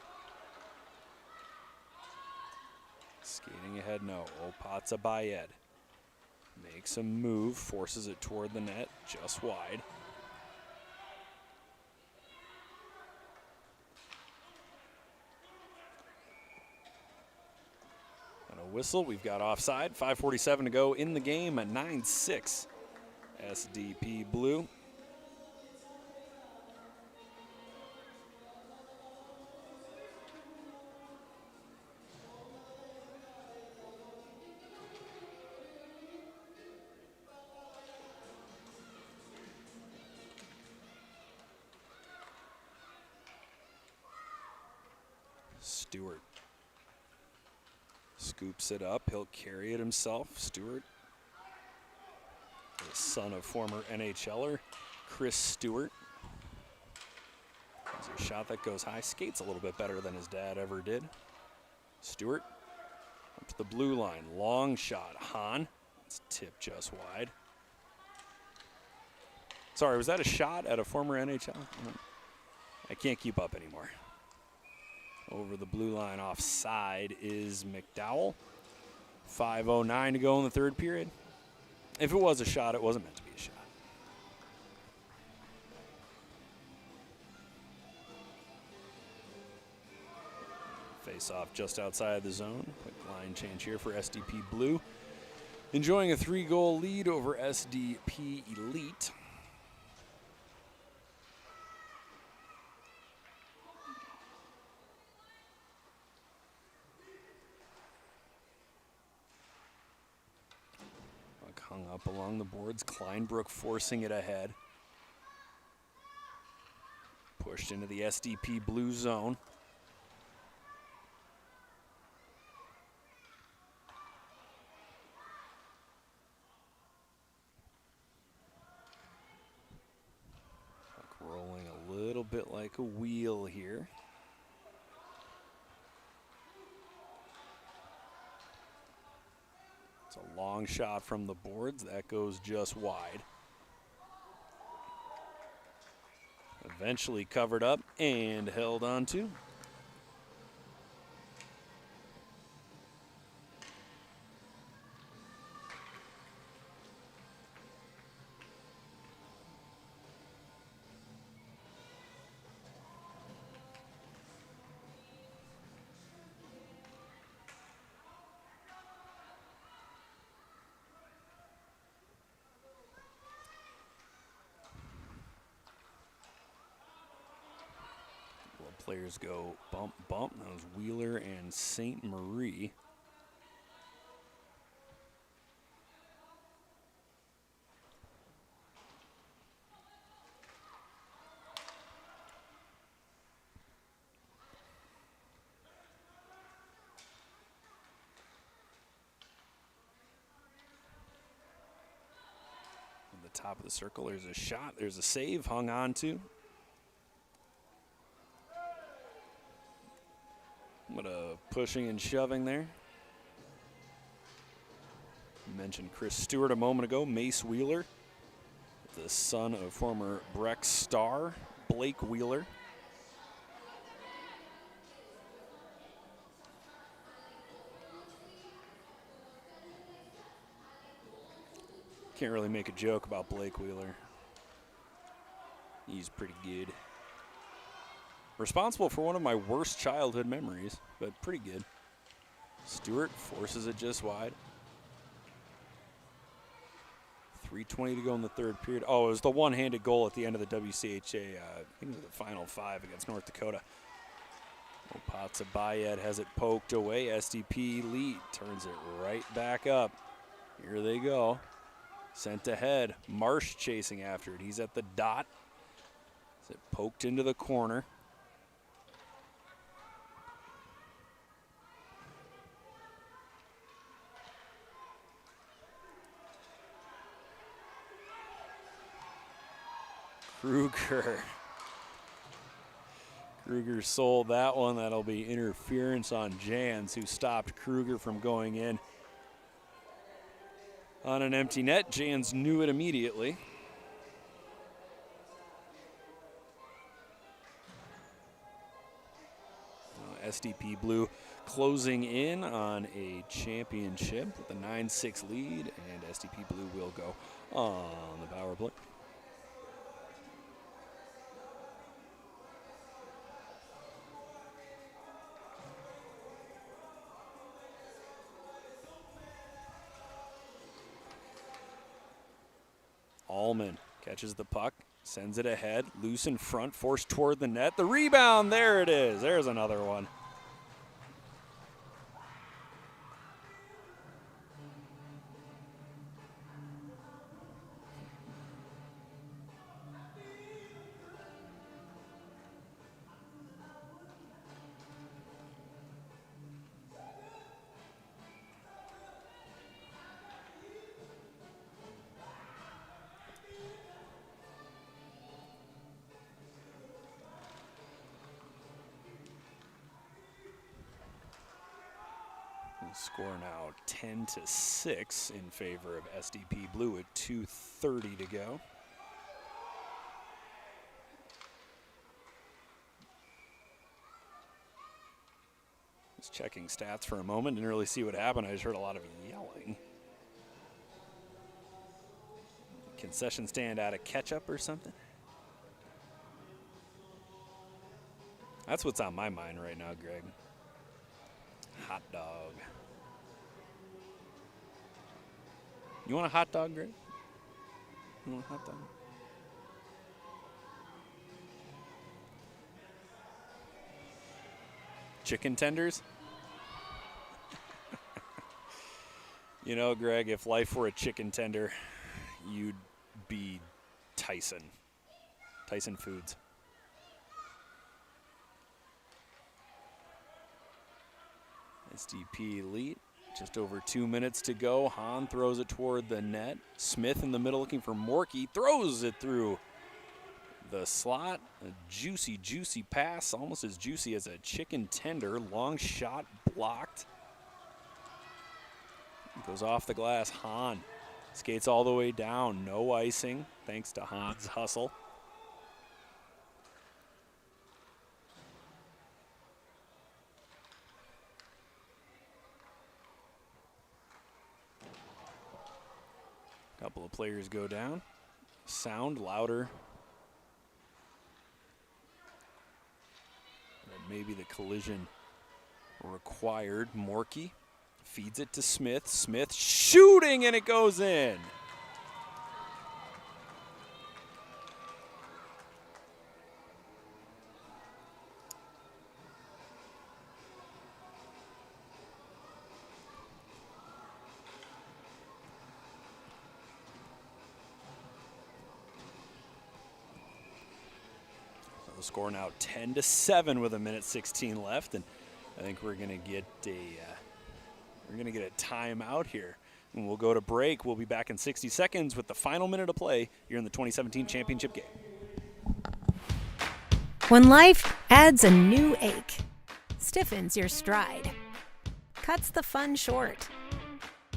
Skating ahead, no. Opatsa Bayed makes a move, forces it toward the net, just wide. Whistle, we've got offside, 5:47 to go in the game, at 9-6 SDP Blue. Stewart scoops it up. He'll carry it himself. Stewart, the son of former NHLer Chris Stewart. There's a shot that goes high. Skates a little bit better than his dad ever did. Stewart up to the blue line. Long shot. Hahn. It's tipped just wide. Sorry, was that a shot at a former NHL? I can't keep up anymore. Over the blue line offside is McDowell. 5:09 to go in the third period. If it was a shot, it wasn't meant to be a shot. Face off just outside the zone. Quick line change here for SDP Blue. Enjoying a 3-goal lead over SDP Elite. Hung up along the boards. Kleinbrook forcing it ahead. Pushed into the SDP Blue zone. like a wheel here. It's a long shot from the boards. That goes just wide. Eventually covered up and held onto. Players go bump, bump. That was Wheeler and St. Marie. At the top of the circle, there's a shot. There's a save hung on to. What a pushing and shoving there. Mentioned Chris Stewart a moment ago. Mace Wheeler, the son of former Breck star Blake Wheeler. Can't really make a joke about Blake Wheeler. He's pretty good. Responsible for one of my worst childhood memories, but pretty good. Stewart forces it just wide. 3:20 to go in the third period. Oh, it was the one-handed goal at the end of the WCHA, I think it was the final 5 against North Dakota. Opatsa Bayed has it poked away. SDP lead turns it right back up. Here they go. Sent ahead. Marsh chasing after it. He's at the dot. Is it poked into the corner? Kruger sold that one. That'll be interference on Jans, who stopped Kruger from going in on an empty net. Jans knew it immediately. SDP Blue closing in on a championship with a 9-6 lead, and SDP Blue will go on the power play. Allman catches the puck, sends it ahead, loose in front, forced toward the net. The rebound, there it is. There's another one. Score now 10-6 in favor of SDP Blue at 2:30 to go. Just checking stats for a moment. Didn't really see what happened. I just heard a lot of yelling. Concession stand out of ketchup or something? That's what's on my mind right now, Greg. Hot dog. You want a hot dog, Greg? You want a hot dog? Chicken tenders? You know, Greg, if life were a chicken tender, you'd be Tyson. Tyson Foods. SDP elite. Just over 2 minutes to go. Hahn throws it toward the net. Smith in the middle looking for Morkey. Throws it through the slot. A juicy, juicy pass, almost as juicy as a chicken tender. Long shot blocked. Goes off the glass. Hahn skates all the way down. No icing, thanks to Hahn's hustle. Couple of players go down. Sound louder. And maybe the collision required. Morkey feeds it to Smith. Smith shooting, and it goes in. The score now 10-7 with 1:16 left, and I think we're gonna get a timeout here, and we'll go to break. We'll be back in 60 seconds with the final minute of play here in the 2017 championship game. When life adds a new ache, stiffens your stride, cuts the fun short,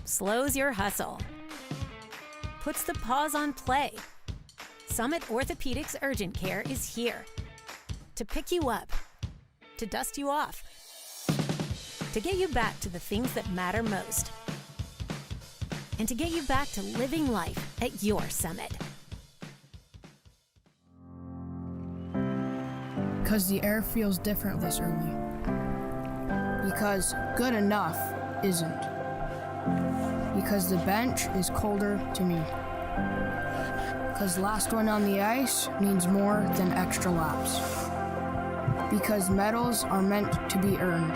slows your hustle, puts the pause on play, Summit Orthopedics Urgent Care is here to pick you up, to dust you off, to get you back to the things that matter most, and to get you back to living life at your Summit. Because the air feels different this early. Because good enough isn't. Because the bench is colder to me. Because last one on the ice means more than extra laps. Because medals are meant to be earned.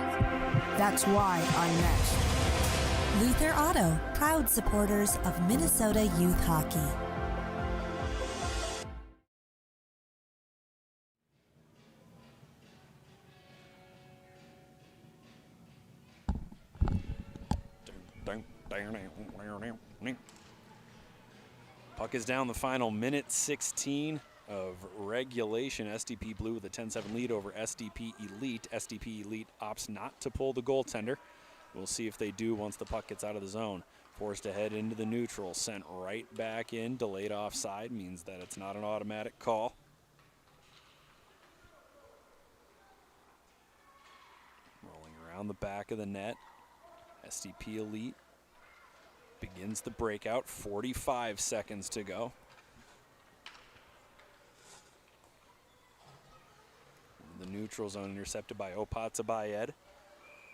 That's why I'm next. Luther Auto, proud supporters of Minnesota youth hockey. Puck is down the final minute 16 of regulation. SDP Blue with a 10-7 lead over SDP Elite. SDP Elite opts not to pull the goaltender. We'll see if they do once the puck gets out of the zone. Forced to head into the neutral, sent right back in. Delayed offside means that it's not an automatic call. Rolling around the back of the net. SDP Elite begins the breakout. 45 seconds to go. The neutral zone intercepted by Opatsabayed.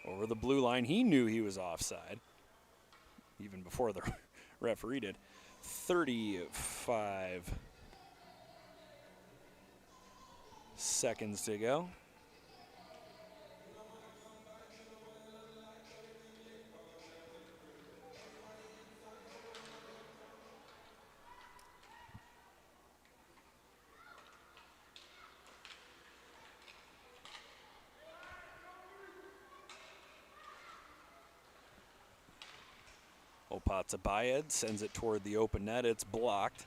Over the blue line, he knew he was offside, even before the referee did. 35 seconds to go. Opatsabayed sends it toward the open net. It's blocked.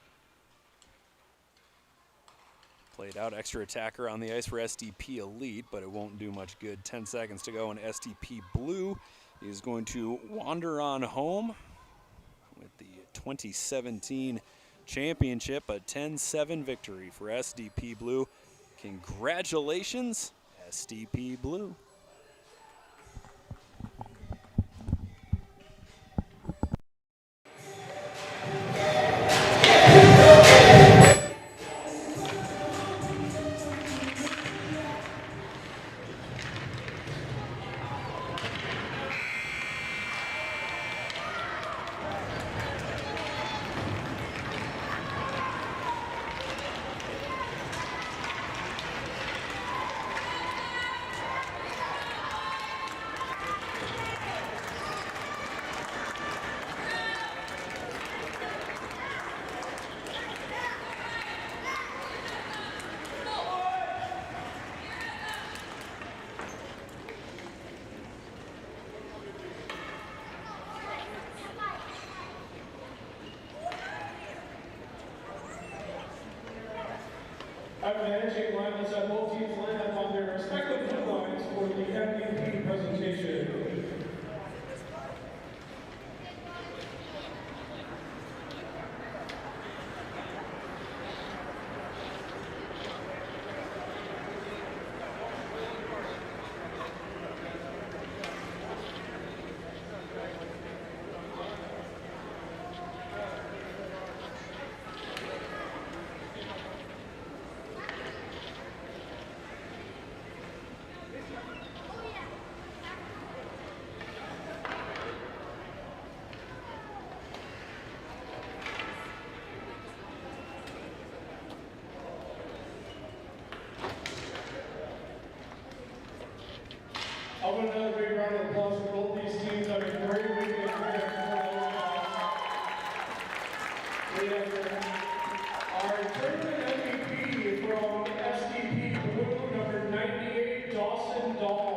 Played out, extra attacker on the ice for SDP Elite, but it won't do much good. 10 seconds to go, and SDP Blue is going to wander on home with the 2017 championship. A 10-7 victory for SDP Blue. Congratulations, SDP Blue. Our managing line, let's have both teams line up on their respective field lines for the MVP presentation. I want another big round of applause for both these teams. Having a great weekend. We have our tournament MVP from SDP Blue, number 98, Dawson Dahl.